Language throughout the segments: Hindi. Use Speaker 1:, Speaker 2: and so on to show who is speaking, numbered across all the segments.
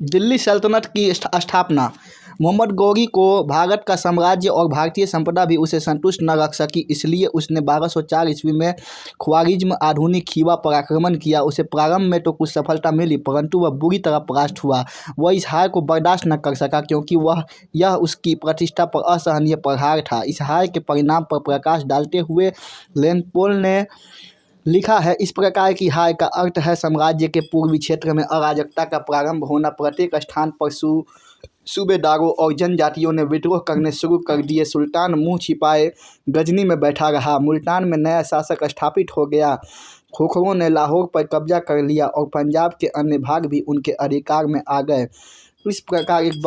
Speaker 1: दिल्ली सल्तनत की स्थापना। मोहम्मद गौरी को भारत का साम्राज्य और भारतीय संपदा भी उसे संतुष्ट न रख सकी, इसलिए उसने 1204 ईस्वी में ख्वारिज्म आधुनिक खीवा पर आक्रमण किया। उसे प्रारंभ में तो कुछ सफलता मिली, परंतु वह बुरी तरह परास्त हुआ। वह इस हार को बर्दाश्त न कर सका, क्योंकि यह उसकी प्रतिष्ठा पर असहनीय प्रहार था। इस हार के परिणाम पर प्रकाश डालते हुए लेनपोल ने लिखा है, इस प्रकार की हार का अर्थ है साम्राज्य के पूर्वी क्षेत्र में अराजकता का प्रारंभ होना। प्रत्येक स्थान पर सूबेदारों और जनजातियों ने विद्रोह करने शुरू कर दिए। सुल्तान मुंह छिपाए गजनी में बैठा रहा। मुल्तान में नया शासक स्थापित हो गया। खोखरों ने लाहौर पर कब्जा कर लिया और पंजाब के अन्य भाग भी उनके अधिकार में आ गए। इस प्रकार एक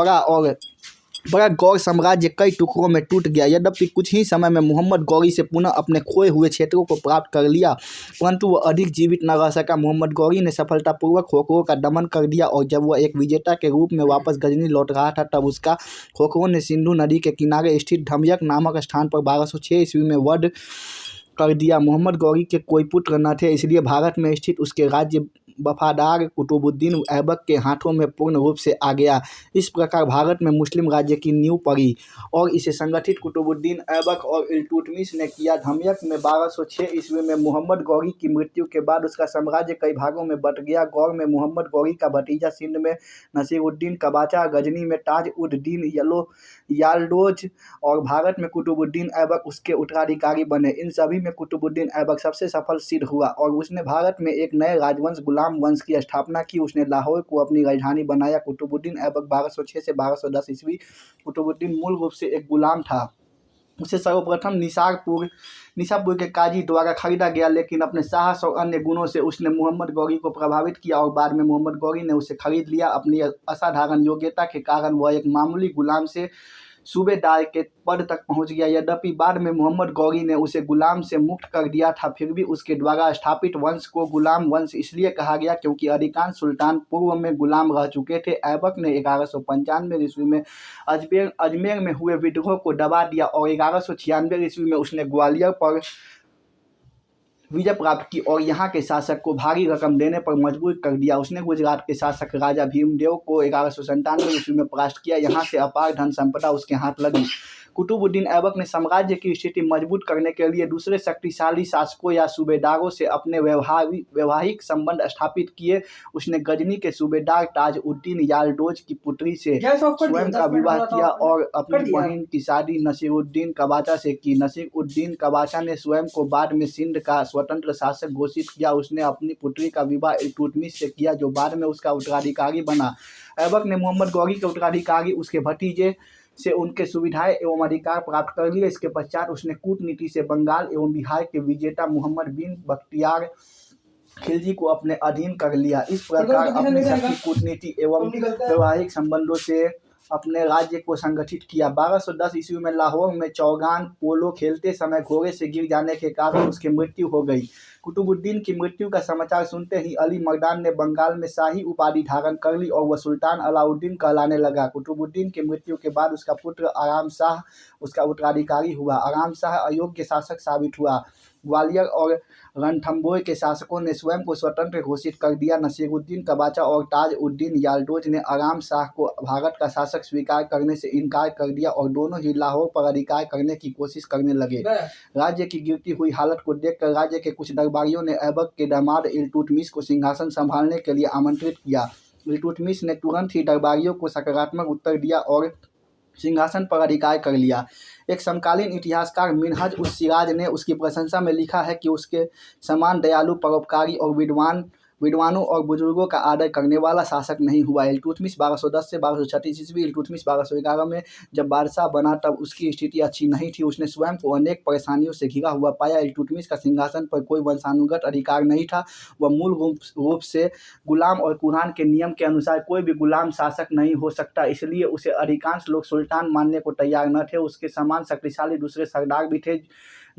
Speaker 1: बड़ा गौर साम्राज्य कई टुकड़ों में टूट गया। यद्यपि कुछ ही समय में मोहम्मद गौरी से पुनः अपने खोए हुए क्षेत्रों को प्राप्त कर लिया, परंतु वह अधिक जीवित न रह सका। मोहम्मद गौरी ने सफलतापूर्वक खोखरों का दमन कर दिया और जब वह एक विजेता के रूप में वापस गजनी लौट रहा था, तब उसका खोखरों ने सिंधु नदी के किनारे स्थित धमयक नामक स्थान पर 1206 ईस्वी में वध कर दिया। मोहम्मद गौरी के कोई पुत्र न थे, इसलिए भारत में स्थित उसके राज्य वफादार कुतुबुद्दीन ऐबक के हाथों में पूर्ण रूप से आ गया। इस प्रकार भारत में मुस्लिम राज्य की नींव पड़ी और इसे संगठित कुतुबुद्दीन ऐबक और इल्तुतमिश ने किया। धमयक में 1206 ईस्वी में मोहम्मद गौरी की मृत्यु के बाद उसका साम्राज्य कई भागों में बंट गया। गौर में मोहम्मद गौरी का भतीजा सिंध में नसीरुद्दीन कबाचा, गजनी में ताज उद दीन याल्डोज और भारत में कुतुबुद्दीन ऐबक उसके उत्तराधिकारी बने। इन सभी में कुतुबुद्दीन ऐबक सबसे सफल सिद्ध हुआ और उसने भारत में एक नए राजवंश गुलाम वंश की स्थापना की। उसने लाहौर को अपनी राजधानी बनाया। कुतुबुद्दीन ऐबक 1206 से 1210 ईस्वी। कुतुबुद्दीन मूल रूप से एक गुलाम था। उसे सर्वप्रथम निसापुर के काजी द्वारा खरीदा गया, लेकिन अपने साहस और अन्य गुणों से उसने मोहम्मद गौरी को प्रभावित किया और बाद में मोहम्मद गौरी ने उसे खरीद लिया। अपनी असाधारण योग्यता के कारण वह एक मामूली गुलाम से सूबेदार के पद तक पहुंच गया। यद्यपि बाद में मोहम्मद गौरी ने उसे गुलाम से मुक्त कर दिया था, फिर भी उसके द्वारा स्थापित वंश को गुलाम वंश इसलिए कहा गया क्योंकि अधिकांश सुल्तान पूर्व में गुलाम रह चुके थे। ऐबक ने 1195 ईस्वी में अजमेर में हुए विद्रोह को दबा दिया और 1196 ईस्वी में उसने ग्वालियर पर विजय प्राप्त की और यहाँ के शासक को भारी रकम देने पर मजबूर कर दिया। उसने गुजरात के शासक राजा भीमदेव को 1197 ईस्वी में परास्त किया। यहाँ से अपार धन संपदा उसके हाथ लगी। कुतुबुद्दीन ऐबक ने साम्राज्य की स्थिति मजबूत करने के लिए दूसरे शक्तिशाली शासकों या सूबेदारों से अपने वैवाहिक संबंध स्थापित किए। उसने गजनी के सूबेदार ताज उद्दीन याल्डोज की पुत्री से स्वयं का विवाह किया और अपनी बहन की शादी नसीरुद्दीन कबाचा से की। नसीरुद्दीन कबाचा ने स्वयं को बाद में सिंध का स्वतंत्र शासक घोषित किया। उसने अपनी पुत्री का विवाह इल्तुतमिश से किया, जो बाद में उसका उत्तराधिकारी बना। ऐबक ने मोहम्मद गौरी के उत्तराधिकारी उसके भतीजे से उनके सुविधाएं एवं अधिकार प्राप्त कर लिए। इसके पश्चात उसने कूटनीति से बंगाल एवं बिहार के विजेता मोहम्मद बिन बख्तियार खिलजी को अपने अधीन कर लिया। इस प्रकार अपने सभी कूटनीति एवं वैवाहिक संबंधों से अपने राज्य को संगठित किया। 1210 ईस्वी में लाहौर में चौगान पोलो खेलते समय घोड़े से गिर जाने के कारण उसकी मृत्यु हो गई। कुतुबुद्दीन की मृत्यु का समाचार सुनते ही अली मर्दान ने बंगाल में शाही उपाधि धारण कर ली और वह सुल्तान अलाउद्दीन कहलाने लगा। कुतुबुद्दीन की मृत्यु के बाद उसका पुत्र आराम शाह उसका उत्तराधिकारी हुआ। आराम शाह अयोग्य शासक साबित हुआ। ग्वालियर और रणथंभौर के शासकों ने स्वयं को स्वतंत्र घोषित कर दिया। नसीरुद्दीन कबाचा और ताज उद्दीन याल्डोज ने आराम शाह को भारत का शासक स्वीकार करने से इनकार कर दिया और दोनों ही लाहौर पर अधिकार करने की कोशिश करने लगे। राज्य की गिरती हुई हालत को देखकर राज्य के कुछ दरबारियों ने ऐबक के दामाद इल्तुतमिश को सिंहासन संभालने के लिए आमंत्रित किया। इल्तुतमिश ने तुरंत ही दरबारियों को सकारात्मक उत्तर दिया और सिंहासन पर अधिकार कर लिया। एक समकालीन इतिहासकार मिनहज उस सिराज ने उसकी प्रशंसा में लिखा है कि उसके समान दयालु, परोपकारी और विद्वानों और बुजुर्गों का आदर करने वाला शासक नहीं हुआ। इल्तुतमिश 1210 से 1236 ईस्वी। इल्तुतमिश 1211 में जब बादशाह बना तब उसकी स्थिति अच्छी नहीं थी। उसने स्वयं को अनेक परेशानियों से घिरा हुआ पाया। इल्तुतमिश का सिंहासन पर कोई वंशानुगत अधिकार नहीं था। वह मूल रूप से गुलाम और कुरान के नियम के अनुसार कोई भी गुलाम शासक नहीं हो सकता, इसलिए उसे अधिकांश लोग सुल्तान मानने को तैयार न थे। उसके समान शक्तिशाली दूसरे सरदार भी थे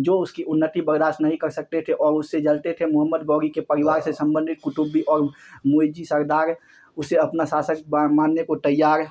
Speaker 1: जो उसकी उन्नति बर्दाश्त नहीं कर सकते थे और उससे जलते थे। मोहम्मद गौरी के परिवार से संबंधित कुतुबी और मुइज्जी सरदार उसे अपना शासक मानने को तैयार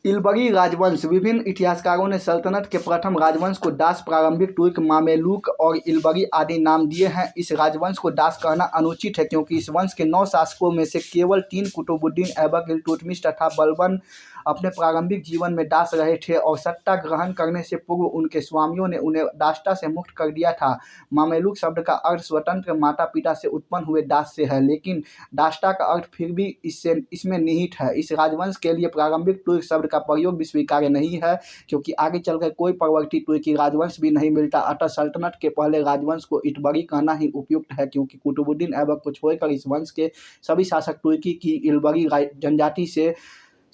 Speaker 1: इल्बरी राजवंश। विभिन्न इतिहासकारों ने सल्तनत के प्रथम राजवंश को दास, प्रारंभिक तुर्क, मामेलुक और इल्बरी आदि नाम दिए हैं। इस राजवंश को दास कहना अनुचित है क्योंकि इस वंश के 9 शासकों में से केवल 3 कुतुबुद्दीन ऐबक, इल्तुतमिश तथा बलबन अपने प्रारंभिक जीवन में दास रहे थे और सत्ता ग्रहण करने से पूर्व उनके स्वामियों ने उन्हें दासता से मुक्त कर दिया था। मामेलुक शब्द का अर्थ स्वतंत्र माता पिता से उत्पन्न हुए दास से है, लेकिन दासता का अर्थ फिर भी इसमें निहित है। इस राजवंश के लिए प्रारंभिक तुर्क शब्द का प्रयोग भी स्वीकार्य नहीं है क्योंकि आगे चलकर कोई परवर्ती तुर्की राजवंश भी नहीं मिलता। अतः सल्तनत के पहले राजवंश को इटबरी कहना ही उपयुक्त है क्योंकि कुतुबुद्दीन ऐबक को छोड़कर इस वंश के सभी शासक तुर्की की इल्बरी जनजाति से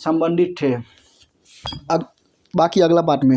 Speaker 1: संबंधित थे। बाकी अगला पार्ट में।